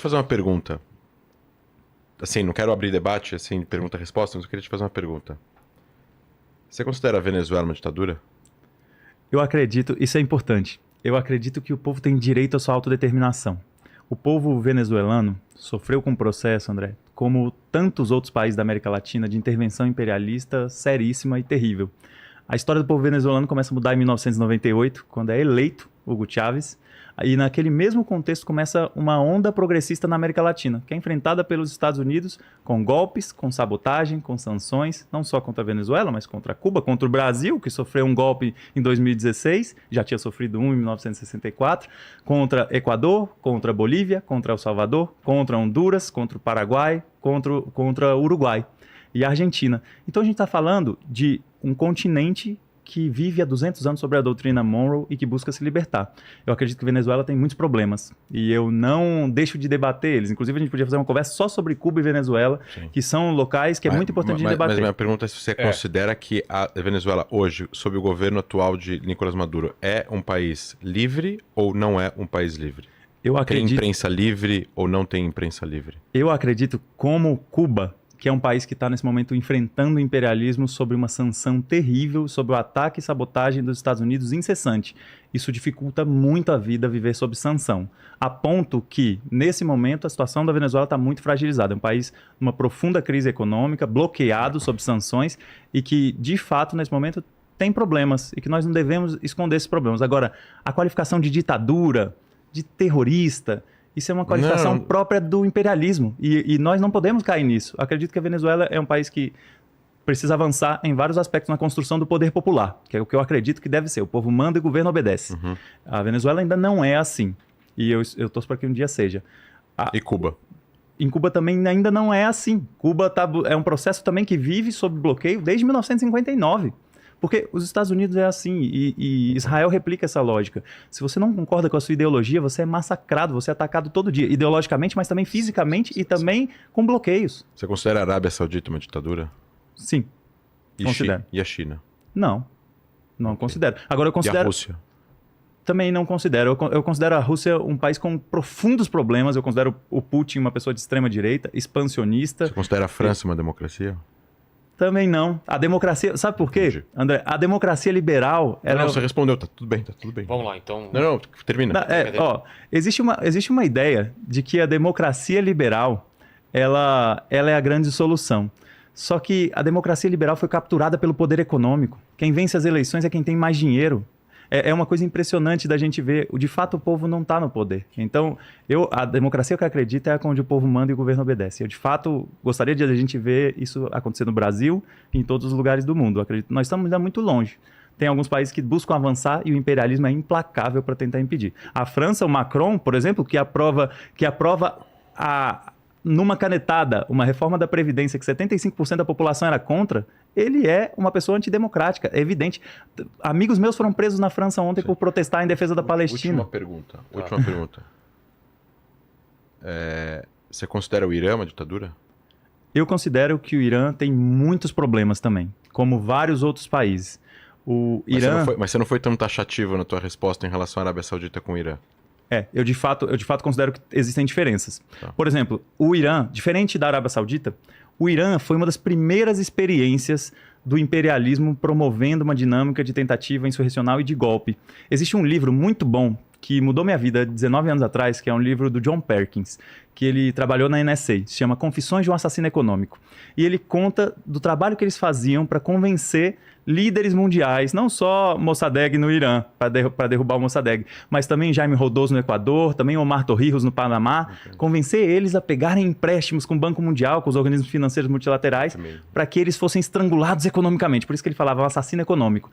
te fazer uma pergunta. Assim, não quero abrir debate, assim, de pergunta-resposta, mas eu queria te fazer uma pergunta. Você considera a Venezuela uma ditadura? Eu acredito, isso é importante, eu acredito que o povo tem direito à sua autodeterminação. O povo venezuelano sofreu com um processo, André, como tantos outros países da América Latina, de intervenção imperialista seríssima e terrível. A história do povo venezuelano começa a mudar em 1998, quando é eleito Hugo Chávez, e naquele mesmo contexto começa uma onda progressista na América Latina, que é enfrentada pelos Estados Unidos com golpes, com sabotagem, com sanções, não só contra a Venezuela, mas contra Cuba, contra o Brasil, que sofreu um golpe em 2016, já tinha sofrido um em 1964, contra Equador, contra Bolívia, contra El Salvador, contra Honduras, contra o Paraguai, contra o Uruguai e a Argentina. Então a gente está falando de um continente que vive há 200 anos sobre a doutrina Monroe e que busca se libertar. Eu acredito que a Venezuela tem muitos problemas e eu não deixo de debater eles. Inclusive, a gente podia fazer uma conversa só sobre Cuba e Venezuela, sim, que são locais que é muito importante de debater. Mas minha pergunta é se você considera que a Venezuela hoje, sob o governo atual de Nicolás Maduro, é um país livre ou não é um país livre? Tem imprensa livre ou não tem imprensa livre? Eu acredito, como Cuba, que é um país que está nesse momento enfrentando o imperialismo sob uma sanção terrível, sob o ataque e sabotagem dos Estados Unidos incessante. Isso dificulta muito a vida viver sob sanção, a ponto que, nesse momento, a situação da Venezuela está muito fragilizada. É um país numa profunda crise econômica, bloqueado sob sanções e que, de fato, nesse momento, tem problemas e que nós não devemos esconder esses problemas. Agora, a qualificação de ditadura, de terrorista, isso é uma qualificação própria do imperialismo e nós não podemos cair nisso. Acredito que a Venezuela é um país que precisa avançar em vários aspectos na construção do poder popular, que é o que eu acredito que deve ser. O povo manda e o governo obedece. Uhum. A Venezuela ainda não é assim e eu torço para que um dia seja. E Cuba? Em Cuba também ainda não é assim. Cuba é um processo também que vive sob bloqueio desde 1959. Porque os Estados Unidos é assim, e Israel replica essa lógica. Se você não concorda com a sua ideologia, você é massacrado, você é atacado todo dia, ideologicamente, mas também fisicamente e também com bloqueios. Você considera a Arábia Saudita uma ditadura? Sim, considero. E a China? Não considero. Agora eu considero... E a Rússia? Também não considero. Eu considero a Rússia um país com profundos problemas, eu considero o Putin uma pessoa de extrema direita, expansionista. Você considera a França uma democracia? Também não. A democracia... Sabe por quê, Entendi. André? A democracia liberal... Não, você respondeu. Tá tudo bem. Vamos lá, então... Não, termina. Existe uma ideia de que a democracia liberal, ela é a grande solução. Só que a democracia liberal foi capturada pelo poder econômico. Quem vence as eleições é quem tem mais dinheiro. É uma coisa impressionante da gente ver. De fato, o povo não está no poder. Então, a democracia que eu acredito é onde o povo manda e o governo obedece. Eu, de fato, gostaria de a gente ver isso acontecer no Brasil e em todos os lugares do mundo. Eu acredito. Nós estamos ainda muito longe. Tem alguns países que buscam avançar e o imperialismo é implacável para tentar impedir. A França, o Macron, por exemplo, que aprova numa canetada uma reforma da Previdência que 75% da população era contra, ele é uma pessoa antidemocrática, é evidente. Amigos meus foram presos na França ontem por protestar em defesa da Palestina. Última pergunta. Você considera o Irã uma ditadura? Eu considero que o Irã tem muitos problemas também, como vários outros países. Mas você não foi tão taxativo na tua resposta em relação à Arábia Saudita com o Irã? Eu de fato considero que existem diferenças. Tá. Por exemplo, o Irã, diferente da Arábia Saudita, o Irã foi uma das primeiras experiências do imperialismo promovendo uma dinâmica de tentativa insurrecional e de golpe. Existe um livro muito bom que mudou minha vida 19 anos atrás, que é um livro do John Perkins, que ele trabalhou na NSA, se chama Confissões de um Assassino Econômico. E ele conta do trabalho que eles faziam para convencer líderes mundiais, não só Mossadegh no Irã, para derrubar o Mossadegh, mas também Jaime Rodós no Equador, também Omar Torrijos no Panamá, convencer eles a pegarem empréstimos com o Banco Mundial, com os organismos financeiros multilaterais, para que eles fossem estrangulados economicamente. Por isso que ele falava um assassino econômico.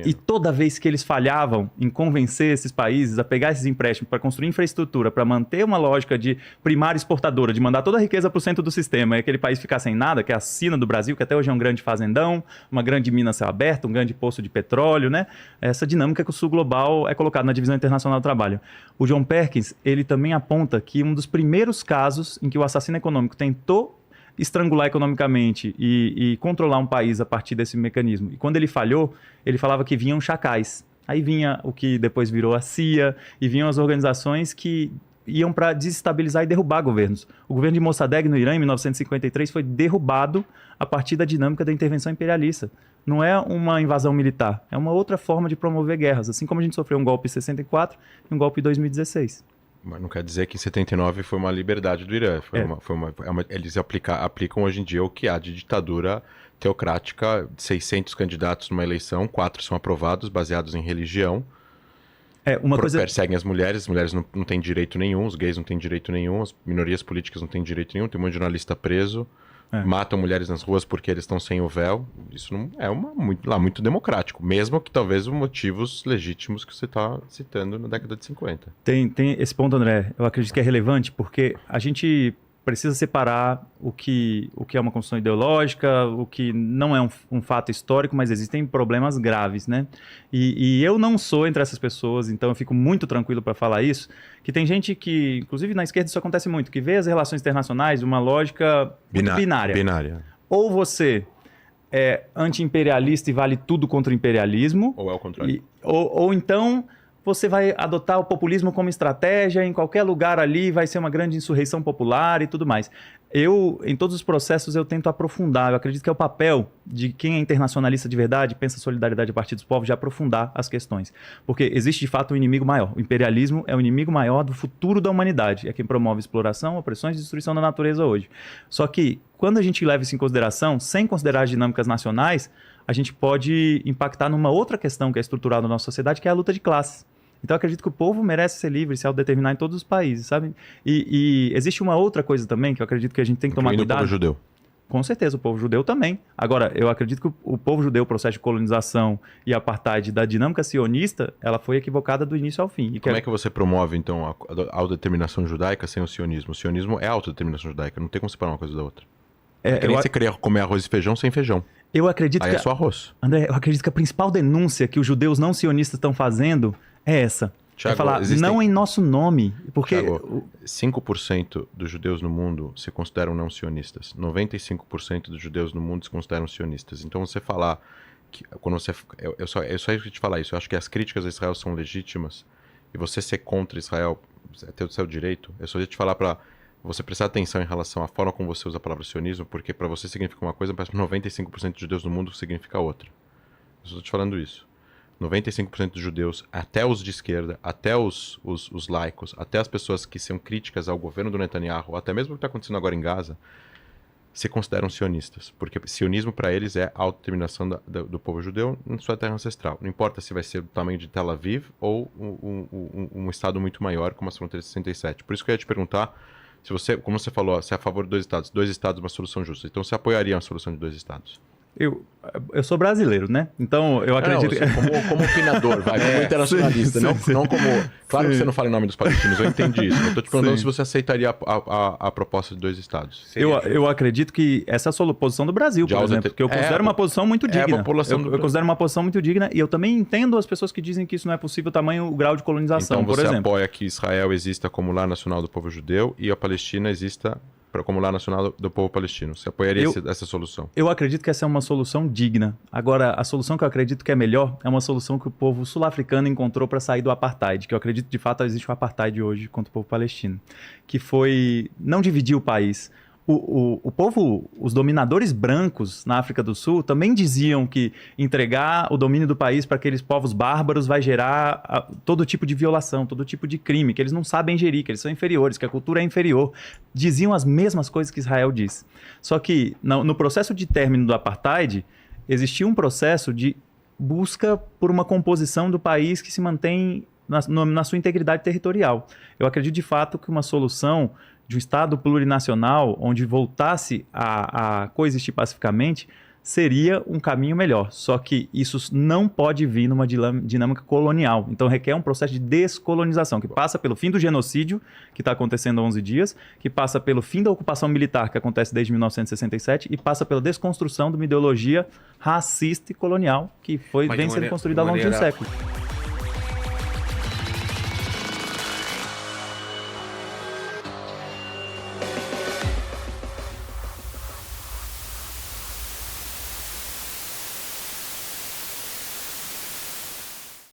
E toda vez que eles falhavam em convencer esses países a pegar esses empréstimos para construir infraestrutura, para manter uma lógica de primária exportadora, de mandar toda a riqueza para o centro do sistema e aquele país ficar sem nada, que é a sina do Brasil, que até hoje é um grande fazendão, uma grande mina a céu aberto, um grande poço de petróleo, né? Essa dinâmica que o Sul Global é colocado na Divisão Internacional do Trabalho. O John Perkins, ele também aponta que um dos primeiros casos em que o assassino econômico tentou estrangular economicamente e controlar um país a partir desse mecanismo. E quando ele falhou, ele falava que vinham chacais. Aí vinha o que depois virou a CIA e vinham as organizações que iam para desestabilizar e derrubar governos. O governo de Mossadegh no Irã, em 1953, foi derrubado a partir da dinâmica da intervenção imperialista. Não é uma invasão militar, é uma outra forma de promover guerras, assim como a gente sofreu um golpe em 64 e um golpe em 2016. Mas não quer dizer que em 79 foi uma liberdade do Irã. Eles aplicam hoje em dia o que há de ditadura teocrática, 600 candidatos numa eleição, 4 são aprovados, baseados em religião. Perseguem as mulheres não têm direito nenhum, os gays não têm direito nenhum, as minorias políticas não têm direito nenhum, tem um monte de jornalista preso, matam mulheres nas ruas porque eles estão sem o véu. Isso não é muito democrático, mesmo que talvez os motivos legítimos que você está citando na década de 50. Tem esse ponto, André, eu acredito que é relevante, porque a gente precisa separar o que é uma construção ideológica, o que não é um fato histórico, mas existem problemas graves, né? E eu não sou entre essas pessoas, então eu fico muito tranquilo para falar isso, que tem gente que, inclusive na esquerda isso acontece muito, que vê as relações internacionais de uma lógica binária. Ou você é anti-imperialista e vale tudo contra o imperialismo. Ou é o contrário. Ou então você vai adotar o populismo como estratégia, em qualquer lugar ali vai ser uma grande insurreição popular e tudo mais. Em todos os processos, eu tento aprofundar. Eu acredito que é o papel de quem é internacionalista de verdade, pensa solidariedade a partir dos povos, de aprofundar as questões. Porque existe, de fato, um inimigo maior. O imperialismo é o inimigo maior do futuro da humanidade. É quem promove exploração, opressões e destruição da natureza hoje. Só que, quando a gente leva isso em consideração, sem considerar as dinâmicas nacionais, a gente pode impactar numa outra questão que é estruturada na nossa sociedade, que é a luta de classes. Então, eu acredito que o povo merece ser livre, se autodeterminar em todos os países, sabe? E existe uma outra coisa também que eu acredito que a gente tem que tomar cuidado. O povo judeu. Com certeza, o povo judeu também. Agora, eu acredito que o povo judeu, o processo de colonização e apartheid da dinâmica sionista, ela foi equivocada do início ao fim. Como é que você promove, então, a autodeterminação judaica sem o sionismo? O sionismo é a autodeterminação judaica, não tem como separar uma coisa da outra. É que nem você queria comer arroz e feijão sem feijão. Eu acredito Aí que... é só arroz. André, eu acredito que a principal denúncia que os judeus não sionistas estão fazendo é essa. Thiago, é falar, não em nosso nome. Porque... Thiago, 5% dos judeus no mundo se consideram não sionistas. 95% dos judeus no mundo se consideram sionistas. Então você falar... quando você, eu só ia te falar isso. Eu acho que as críticas a Israel são legítimas. E você ser contra Israel é ter o seu direito. Eu só ia te falar para você prestar atenção em relação à forma como você usa a palavra sionismo, porque para você significa uma coisa, mas para 95% dos judeus no mundo significa outra. Eu só estou te falando isso. 95% dos judeus, até os de esquerda, até os laicos, até as pessoas que são críticas ao governo do Netanyahu, até mesmo o que está acontecendo agora em Gaza, se consideram sionistas. Porque sionismo para eles é a autodeterminação do povo judeu na sua terra ancestral. Não importa se vai ser do tamanho de Tel Aviv ou um estado muito maior, como as fronteiras de 67. Por isso que eu ia te perguntar, se você, como você falou, se é a favor de 2 estados, uma solução justa. Então você apoiaria uma solução de 2 estados? Eu sou brasileiro, né? Então eu acredito... Como opinador, como internacionalista, não como... Claro que você não fala em nome dos palestinos, eu entendi isso. Eu estou te perguntando se você aceitaria a proposta de 2 estados. Eu acredito que essa é a posição do Brasil, por exemplo, que eu considero uma posição muito digna. Eu considero uma posição muito digna e eu também entendo as pessoas que dizem que isso não é possível, o grau de colonização, por exemplo. Então você apoia que Israel exista como lar nacional do povo judeu e a Palestina exista como lar nacional do povo palestino. Você apoiaria essa solução? Eu acredito que essa é uma solução digna. Agora, a solução que eu acredito que é melhor é uma solução que o povo sul-africano encontrou para sair do apartheid, que eu acredito que de fato existe um apartheid hoje contra o povo palestino, que foi não dividir o país. O povo, os dominadores brancos na África do Sul também diziam que entregar o domínio do país para aqueles povos bárbaros vai gerar todo tipo de violação, todo tipo de crime, que eles não sabem gerir, que eles são inferiores, que a cultura é inferior. Diziam as mesmas coisas que Israel diz. Só que no processo de término do apartheid, existia um processo de busca por uma composição do país que se mantém na sua integridade territorial. Eu acredito de fato que uma solução de um Estado plurinacional, onde voltasse a coexistir pacificamente, seria um caminho melhor. Só que isso não pode vir numa dinâmica colonial. Então requer um processo de descolonização, que passa pelo fim do genocídio, que está acontecendo há 11 dias, que passa pelo fim da ocupação militar, que acontece desde 1967, e passa pela desconstrução de uma ideologia racista e colonial, que vem sendo construída ao longo de um século.